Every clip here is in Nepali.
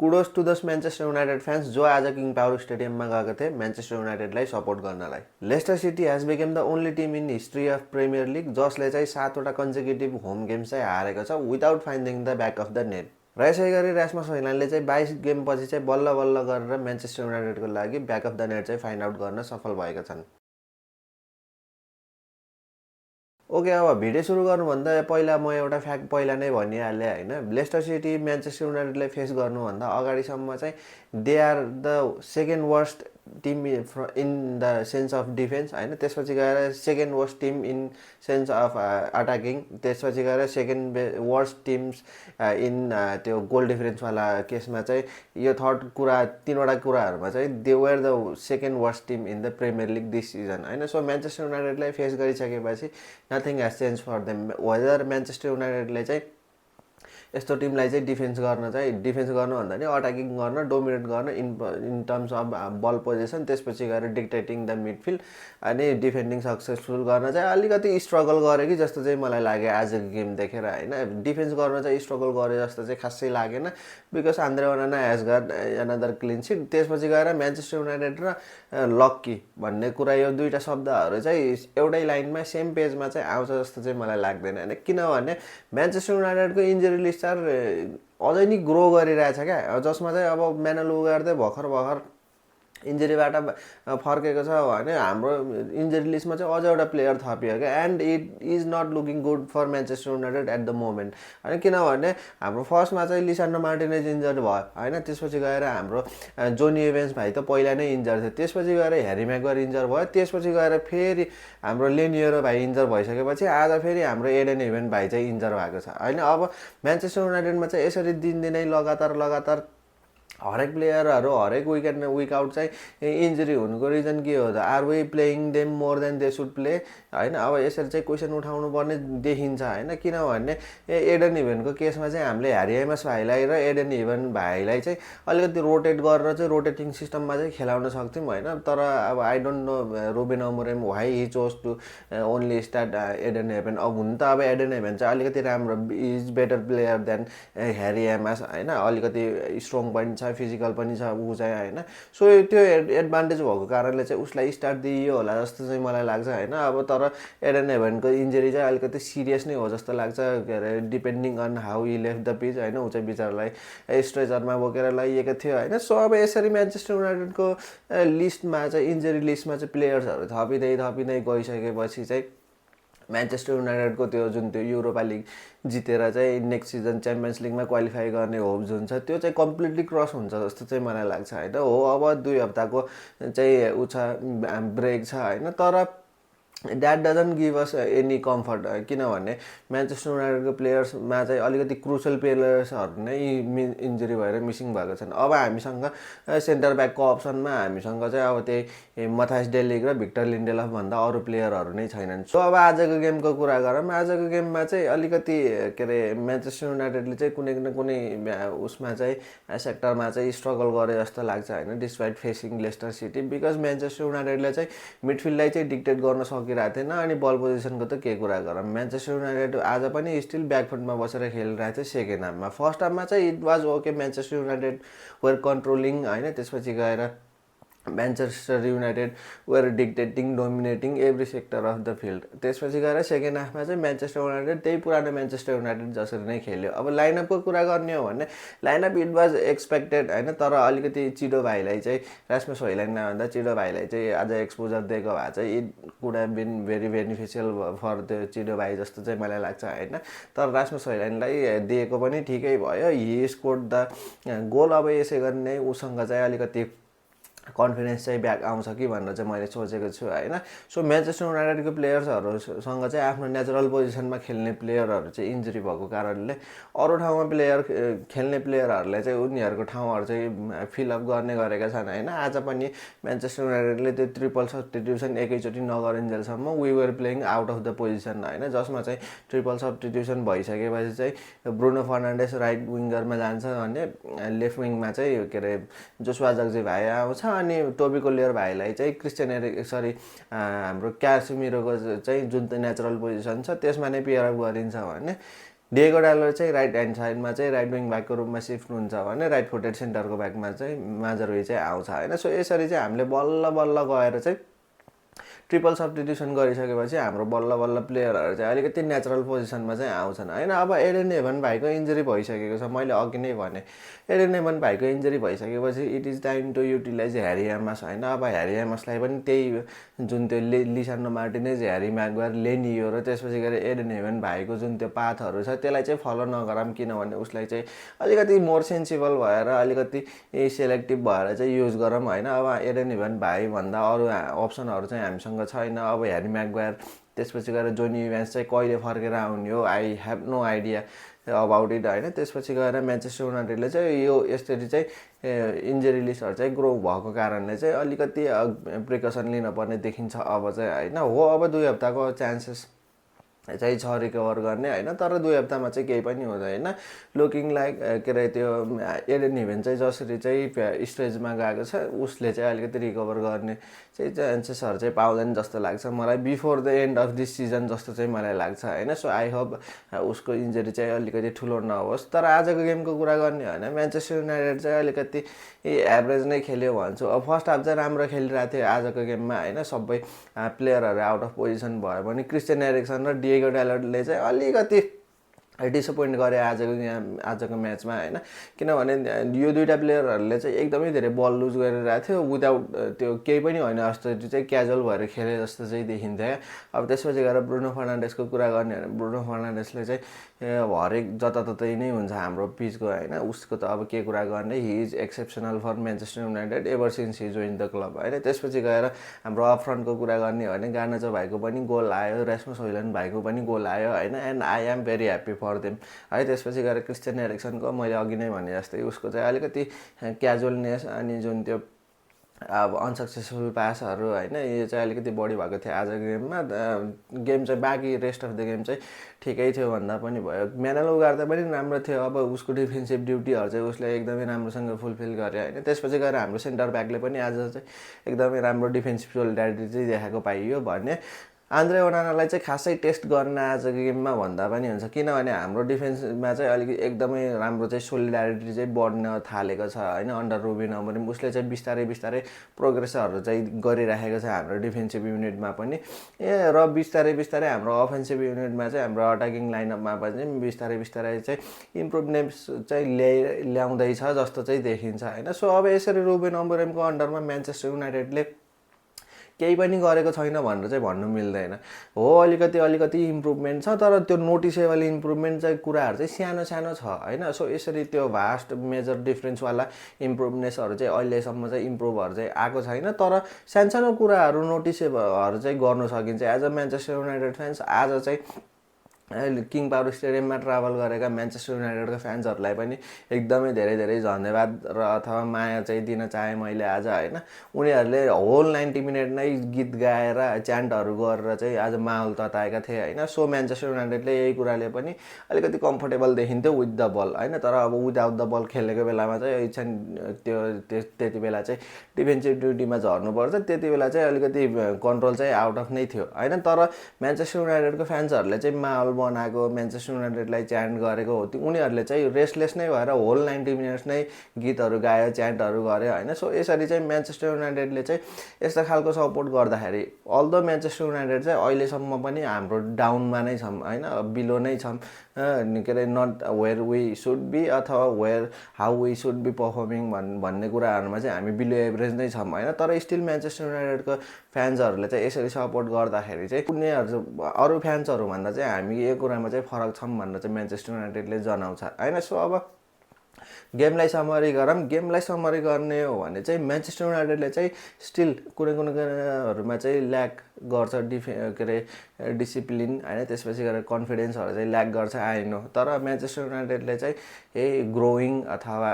Kudos to those Manchester United fans जो आज किङ पावर स्टेडियममा गएको थिए म्यान्चेस्टर युनाइटेडलाई सपोर्ट गर्नलाई। Leicester City has become the only team in history of Premier League जसले चाहिँ 7वटा कन्जिक्युटिभ होम गेम्स चाहिँ हारेको छ without finding the back of the net. र यसै गरी रास्मस होइल्यान्डले चाहिँ 22 गेमपछि चाहिँ बल्ल बल्ल गरेर म्यान्चेस्टर युनाइटेडको लागि ब्याक अफ द नेट चाहिँ फाइन्ड आउट गर्न सफल भएका छन्। ओके, अब भिडियो सुरु गर्नुभन्दा पहिला म एउटा फ्याक्ट पहिला नै भनिहालेँ होइन। लेस्टर सिटी म्यान्चेस्टर युनाइटेडलाई फेस गर्नुभन्दा अगाडिसम्म चाहिँ they are the second worst team in the sense of defence होइन। त्यसपछि गएर second worst team in sense of attacking, त्यसपछि गएर सेकेन्ड वर्स्ट टिम्स इन त्यो गोल डिफरेन्सवाला केसमा चाहिँ यो थर्ड कुरा 3वटा कुराहरूमा चाहिँ they were the second worst team in the Premier League this season होइन। सो म्यान्चेस्टर युनाइटेडलाई फेस गरिसकेपछि nothing has change for them. Whether Manchester युनाइटेडले चाहिँ यस्तो टिमलाई चाहिँ डिफेन्स गर्नु भन्दा नि अट्याकिङ गर्न, डोमिनेट गर्न in terms of ball position, त्यसपछि गएर डिक्टेटिङ द मिडफिल्ड अनि डिफेन्डिङ सक्सेसफुल गर्न चाहिँ अलिकति स्ट्रगल गऱ्यो कि जस्तो चाहिँ मलाई लाग्यो आजको गेम देखेर होइन। डिफेन्स गर्न चाहिँ स्ट्रगल गरे जस्तो चाहिँ खासै लागेन because Andre Onana has got another clean sheet. त्यसपछि गएर म्यान्चेस्टर युनाइटेड र लक्की भन्ने कुरा यो दुईवटा शब्दहरू चाहिँ एउटै लाइनमा सेम पेजमा चाहिँ आउँछ जस्तो चाहिँ मलाई लाग्दैन होइन। किनभने म्यान्चेस्टर युनाइटेडको इन्जुरी लिस्ट अझै नि ग्रो गरिरहेछ क्या, जसमा चाहिँ अब म्यानुअल उगार्दै भर्खर इन्जुरीबाट फर्केको छ भने हाम्रो इन्जुरी लिस्टमा चाहिँ अझ एउटा प्लेयर थपियो क्या। And it is not looking good for Manchester United at the moment होइन। किनभने हाम्रो फर्स्टमा चाहिँ लिसान्ड्रो मार्टिनेज इन्जर्ड भयो होइन। त्यसपछि गएर हाम्रो जोनी एभेन्स भाइ त पहिला नै इन्जर थियो, त्यसपछि गएर ह्यारी म्यागवायर इन्जर भयो, त्यसपछि गएर फेरि हाम्रो लेनियरो भाइ इन्जर भइसकेपछि आज फेरि हाम्रो एडेन हेभन भाइ चाहिँ इन्जर भएको छ होइन। अब म्यान्चेस्टर युनाइटेडमा चाहिँ यसरी दिनदिनै लगातार हरेक प्लेयरहरू हरेक विक आउट चाहिँ इन्जुरी हुनुको रिजन के हो त? Are we playing them more than they should play होइन। अब यसरी चाहिँ क्वेसन उठाउनु पर्ने देखिन्छ होइन। किनभने एडेन इभेनको केसमा चाहिँ हामीले ह्यारी एमएस भाइलाई र एडेन इभन भाइलाई चाहिँ अलिकति रोटेट गरेर चाहिँ रोटेटिङ सिस्टममा चाहिँ खेलाउन सक्थ्यौँ होइन। तर अब I don't know Ruben Amorim why he chose to only start Ayden Heaven. अब हुन त अब एडेन हेभन चाहिँ अलिकति राम्रो is better player than Harry Amass होइन। अलिकति स्ट्रङ पनि छ, फिजिकल पनि छ ऊ चाहिँ होइन। सो त्यो एडभान्टेज भएको कारणले चाहिँ उसलाई स्टार्ट दिइयो होला जस्तो चाहिँ मलाई लाग्छ होइन। अब तर एडेन हेभनको इन्जुरी चाहिँ अलिकति सिरियस नै हो जस्तो लाग्छ के अरे, depending on how he left the pitch होइन। ऊ चाहिँ बिचरालाई स्ट्रेचरमा बोकेर लैएको थियो होइन। सो अब यसरी म्यान्चेस्टर युनाइटेडको लिस्टमा चाहिँ इन्जुरी लिस्टमा चाहिँ प्लेयर्सहरू थपिँदै गइसकेपछि चाहिँ म्यान्चेस्टर युनाइटेडको जुन युरोपा लिग जितेर चाहिँ नेक्स्ट सिजन च्याम्पियन्स लिगमा क्वालिफाई गर्ने होप जुन छ त्यो चाहिँ कम्प्लिटली क्रस हुन्छ जस्तो चाहिँ मलाई लाग्छ होइन। हो अब 2 हप्ताको चाहिँ ऊ छ ब्रेक छ होइन। तर that doesn't give us any comfort किनभने म्यान्चेस्टर युनाइटेडको प्लेयर्समा चाहिँ अलिकति क्रुसल प्लेयर्सहरू नै इन्जुरी भएर मिसिङ भएको छन्। अब हामीसँग सेन्टर ब्याकको अप्सनमा हामीसँग चाहिँ अब त्यही मथाइस डेलिक र भिक्टर लिन्डेलफ भन्दा अरू प्लेयरहरू नै छैनन्। सो अब आजको गेमको कुरा गरौँ। आजको गेममा चाहिँ अलिकति के अरे म्यान्चेस्टर युनाइटेडले चाहिँ कुनै न कुनै उसमा चाहिँ सेक्टरमा चाहिँ स्ट्रगल गरे जस्तो लाग्छ होइन, despite facing Leicester City. Because Manchester युनाइटेडले चाहिँ मिडफिल्डलाई चाहिँ डिक्टेट गर्न सकिरहेको थिएन अनि बल पोजिसनको त के कुरा गरौँ। म्यान्चेस्टर युनाइटेड आज पनि स्टिल ब्याकफुटमा बसेर खेलिरहेको थियो सेकेन्ड हाफमा। फर्स्ट हाफमा चाहिँ it was okay, Manchester United were controlling होइन। त्यसपछि गएर Manchester United were dictating dominating every sector of the field. त्यसपछि गएर सेकेन्ड हाफमा चाहिँ म्यान्चेस्टर युनाइटेड त्यही पुरानो म्यान्चेस्टर युनाइटेड जसरी नै खेल्यो। अब लाइनअपको कुरा गर्ने हो भने लाइनअप इट वाज एक्सपेक्टेड होइन। तर अलिकति चिडो भाइलाई चाहिँ रास्मस होइल्यान्डभन्दा चिडो भाइलाई चाहिँ आज एक्सपोजर दिएको भए चाहिँ it could have been very beneficial for त्यो चिडो भाइ जस्तो चाहिँ मलाई लाग्छ होइन। तर रास्मस होइल्यान्डलाई दिएको पनि ठिकै भयो, हि स्कोर्ड द गोल। अब यसै गरी नै उसँग चाहिँ अलिकति कन्फिडेन्स चाहिँ ब्याक आउँछ कि भनेर चाहिँ मैले सोचेको छु होइन। सो म्यान्चेस्टर युनाइटेडको प्लेयर्सहरूसँग चाहिँ आफ्नो नेचुरल पोजिसनमा खेल्ने प्लेयरहरू चाहिँ इन्जुरी भएको कारणले अरू ठाउँमा खेल्ने प्लेयरहरूलाई चाहिँ उनीहरूको ठाउँहरू चाहिँ फिलअप गर्ने गरेका छन् होइन। आज पनि म्यान्चेस्टर युनाइटेडले त्यो ट्रिपल सब्स्टिट्युसन एकैचोटि नगरिन्जेलसम्म we were playing out of the position होइन, जसमा चाहिँ ट्रिपल सब्स्टिट्युसन भइसकेपछि चाहिँ ब्रुनो फर्नान्डेस राइट विङ्गरमा जान्छ भने लेफ्ट विङमा चाहिँ के अरे जोसुवा जग्जे भाइ आउँछ अनि टोबी कोलियर भाइलाई चाहिँ हाम्रो क्यासिमिरोको चाहिँ जुन चाहिँ नेचुरल पोजिसन छ त्यसमा नै पेयर अप गरिन्छ भने डिएगो डालर चाहिँ राइट ह्यान्ड साइडमा चाहिँ राइट विङ ब्याकको रूपमा सिफ्ट हुन्छ भने राइट फुटेड सेन्टरको ब्याकमा चाहिँ माजरुई चाहिँ आउँछ होइन। सो यसरी चाहिँ हामीले बल्ल बल्ल गएर चाहिँ ट्रिपल सब्स्टिट्युसन गरिसकेपछि हाम्रो बल्ल बल्ल प्लेयरहरू चाहिँ अलिकति नेचुरल पोजिसनमा चाहिँ आउँछन् होइन। अब एडेन हेभन भाइको इन्जरी भइसकेको छ, मैले अघि नै भने एडेन हेभन भाइको इन्जरी भइसकेपछि it is time to utilise Harry Amass होइन। अब ह्यारी एमसलाई पनि त्यही जुन त्यो लिसान्डो मार्टिनेज ह्यारी म्याग्वायर लेनियो र त्यसपछि गएर एडेन हेभन भाइको जुन त्यो पाथहरू छ त्यसलाई चाहिँ फलो नगरौँ, किनभने उसलाई चाहिँ अलिकति मोर सेन्सिबल भएर अलिकति सेलेक्टिभ भएर चाहिँ युज गरौँ होइन। अब एडेन हेभन भाइभन्दा अरू अप्सनहरू चाहिँ हामीसँग छैन। अब ह्यारी म्याग्वायर त्यसपछि गएर जोनी इभ्यान्स चाहिँ कहिले फर्केर आउने हो, I have no idea about it होइन। त्यसपछि गएर म्यान्चेस्टर युनाइटेडले चाहिँ यो यसरी चाहिँ इन्जरी लिस्टहरू चाहिँ ग्रो भएको कारणले चाहिँ अलिकति प्रिकसन लिनुपर्ने देखिन्छ अब चाहिँ होइन। हो अब 2 हप्ताको चान्सेस चाहिँ छ रिकभर गर्ने होइन, तर 2 हप्तामा चाहिँ केही पनि हुँदैन। लुकिङ लाइक के अरे त्यो एडेन हेभन चाहिँ जसरी चाहिँ स्टेजमा गएको छ उसले चाहिँ अलिकति रिकभर गर्ने चाहिँ चान्सेसहरू चाहिँ पाउँदैन जस्तो लाग्छ मलाई, before the and of this season जस्तो चाहिँ मलाई लाग्छ होइन। सो आई होप उसको इन्जरी चाहिँ अलिकति ठुलो नहोस्। तर आजको गेमको कुरा गर्ने होइन, म्यान्चेस्टर युनाइटेड चाहिँ अलिकति एभरेज नै खेल्यो भन्छु। अब फर्स्ट हाफ चाहिँ राम्रो खेलिरहेको थियो आजको गेममा होइन, सबै प्लेयरहरू आउट अफ पोजिसन भयो भने क्रिस्टियन एरिक्सन र डिएगो डालरले चाहिँ अलिकति डिसपोइन्ट गरे आजको म्याचमा होइन। किनभने यो दुईवटा प्लेयरहरूले चाहिँ एकदमै धेरै बल लुज गरिरहेको थियो विदाउट त्यो केही पनि होइन जस्तो चाहिँ क्याजुअल भएर खेले जस्तो चाहिँ देखिन्थ्यो क्या। अब त्यसपछि गएर ब्रुनो फर्नान्डेसको कुरा गर्ने हो भने ब्रुनो फर्नान्डेसले चाहिँ हरेक जताततै नै हुन्छ हाम्रो पिचको होइन, उसको त अब के कुरा गर्ने, he is exceptional for Manchester United ever since he join the club होइन। त्यसपछि गएर हाम्रो अप फ्रन्टको कुरा गर्ने हो भने गार्नाचो भाइको पनि गोल आयो, रास्मस होइलन्ड भाइको पनि गोल आयो होइन, and I am very happy for them है। त्यसपछि गएर क्रिस्टियन एरिक्सनको मैले अघि नै भने जस्तै उसको चाहिँ अलिकति क्याजुअलनेस अनि जुन त्यो अब अनसक्सेसफुल पासहरू होइन यो चाहिँ अलिकति बढी भएको थियो आजको गेममा। गेम चाहिँ बाँकी रेस्ट अफ द गेम चाहिँ ठिकै थियो भन्दा पनि भयो। म्यानुअल उगार्दा पनि राम्रो थियो, अब उसको डिफेन्सिभ ड्युटीहरू चाहिँ उसले एकदमै राम्रोसँग फुलफिल गरे होइन। त्यसपछि गएर हाम्रो सेन्टर ब्याकले पनि आज चाहिँ एकदमै राम्रो डिफेन्सिभ सोलिडारिटी चाहिँ देखाएको पाइयो भने आन्द्रे ओनानालाई चाहिँ खासै टेस्ट गर्न आजको गेममा भन्दा पनि हुन्छ, किनभने हाम्रो डिफेन्समा चाहिँ अलिकति एकदमै राम्रो चाहिँ सोलिडारिटी चाहिँ बढ्न थालेको छ होइन। अन्डर रुबिन अमोरिम उसले चाहिँ बिस्तारै बिस्तारै प्रोग्रेसहरू चाहिँ गरिराखेको छ हाम्रो डिफेन्सिभ युनिटमा पनि र बिस्तारै बिस्तारै हाम्रो अफेन्सिभ युनिटमा चाहिँ हाम्रो अट्याकिङ लाइनअपमा पनि बिस्तारै बिस्तारै चाहिँ इम्प्रुभनेन्ट्स चाहिँ ल्याउँदैछ जस्तो चाहिँ देखिन्छ होइन। सो अब यसरी रुबिन अमोरिमको अन्डरमा म्यान्चेस्टर युनाइटेडले केही पनि गरेको छैन भनेर चाहिँ भन्नु मिल्दैन। हो अलिकति इम्प्रुभमेन्ट छ, तर त्यो नोटिसेबल इम्प्रुभमेन्ट चाहिँ कुराहरू चाहिँ सानो सानो छ होइन। सो यसरी त्यो भास्ट मेजर डिफ्रेन्सवाला इम्प्रुभनेसहरू चाहिँ अहिलेसम्म चाहिँ इम्प्रुभहरू चाहिँ आएको छैन, तर सानसानो कुराहरू नोटिसेबलहरू चाहिँ गर्नु सकिन्छ। As a Manchester United fans आज चाहिँ किङ पावर स्टेडियममा ट्राभल गरेका म्यान्चेस्टर युनाइटेडका फ्यान्सहरूलाई पनि एकदमै धेरै धेरै धन्यवाद र अथवा माया चाहिँ दिन चाहेँ मैले आज होइन। उनीहरूले होल 90 मिनट नै गीत गाएर च्यान्टहरू गरेर चाहिँ आज माहौल तताएका थिए होइन। सो म्यान्चेस्टर युनाइटेडले यही कुराले पनि अलिकति कम्फर्टेबल देखिन्थ्यो विथ द बल होइन, तर अब विदाउट द बल खेलेको बेलामा चाहिँ इच्छा त्यो त्यति बेला चाहिँ डिफेन्सिभ ड्युटीमा झर्नुपर्छ, त्यति बेला चाहिँ अलिकति कन्ट्रोल चाहिँ आउट अफ नै थियो होइन। तर म्यान्चेस्टर युनाइटेडको फ्यान्सहरूले चाहिँ माहौल बनाएको म्यान्चेस्टर युनाइटेडलाई च्यान्ट गरेको हो, उनीहरूले चाहिँ रेस्टलेस नै भएर होल 90 मिनट्स नै गीतहरू गायो च्यान्टहरू गर्यो होइन। सो यसरी चाहिँ म्यान्चेस्टर युनाइटेडले चाहिँ यस्तो खालको सपोर्ट गर्दाखेरि अल्दो म्यान्चेस्टर युनाइटेड चाहिँ अहिलेसम्म पनि हाम्रो डाउनमा नै छौँ होइन, बिलो नै छौँ के are not where we should be अथवा where how we should be performing भन्ने कुराहरूमा चाहिँ हामी बिलो एभरेज नै छौँ होइन। तर स्टिल म्यान्चेस्टर युनाइटेडको फ्यान्सहरूले चाहिँ यसरी सपोर्ट गर्दाखेरि चाहिँ उनीहरू अरू फ्यान्सहरूभन्दा चाहिँ हामी यो कुरामा चाहिँ फरक छौँ भनेर चाहिँ म्यान्चेस्टर युनाइटेडले जनाउँछ होइन। सो अब गेमलाई समरी गरौँ, गेमलाई समरी गर्ने हो भने चाहिँ म्यान्चेस्टर युनाइटेडले चाहिँ स्टिल कुनै कुराहरूमा चाहिँ ल्याक गर्छ के अरे डिसिप्लिन होइन, त्यसपछि गएर कन्फिडेन्सहरू चाहिँ ल्याक गर्छ आइनो। तर म्यान्चेस्टर युनाइटेडले चाहिँ यही ग्रोइङ अथवा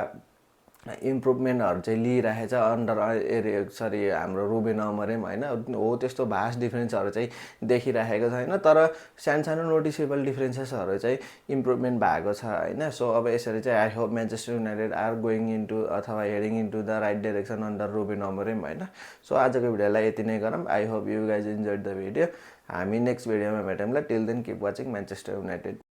इम्प्रुभमेन्टहरू चाहिँ लिइराखेको छ अन्डर हाम्रो रुबिन अमोरिम होइन। हो त्यस्तो भास्ट डिफ्रेन्सहरू चाहिँ देखिराखेको छैन, तर सानो नोटिसेबल डिफ्रेन्सेसहरू चाहिँ इम्प्रुभमेन्ट भएको छ होइन। सो अब यसरी चाहिँ I hope Manchester United are going into अथवा heading into the right direction under Ruben Amorim होइन। सो आजको भिडियोलाई यति नै गरौँ। I hope you guys enjoyed the video. हामी नेक्स्ट भिडियोमा भेटौँला। Till then keep watching Manchester United.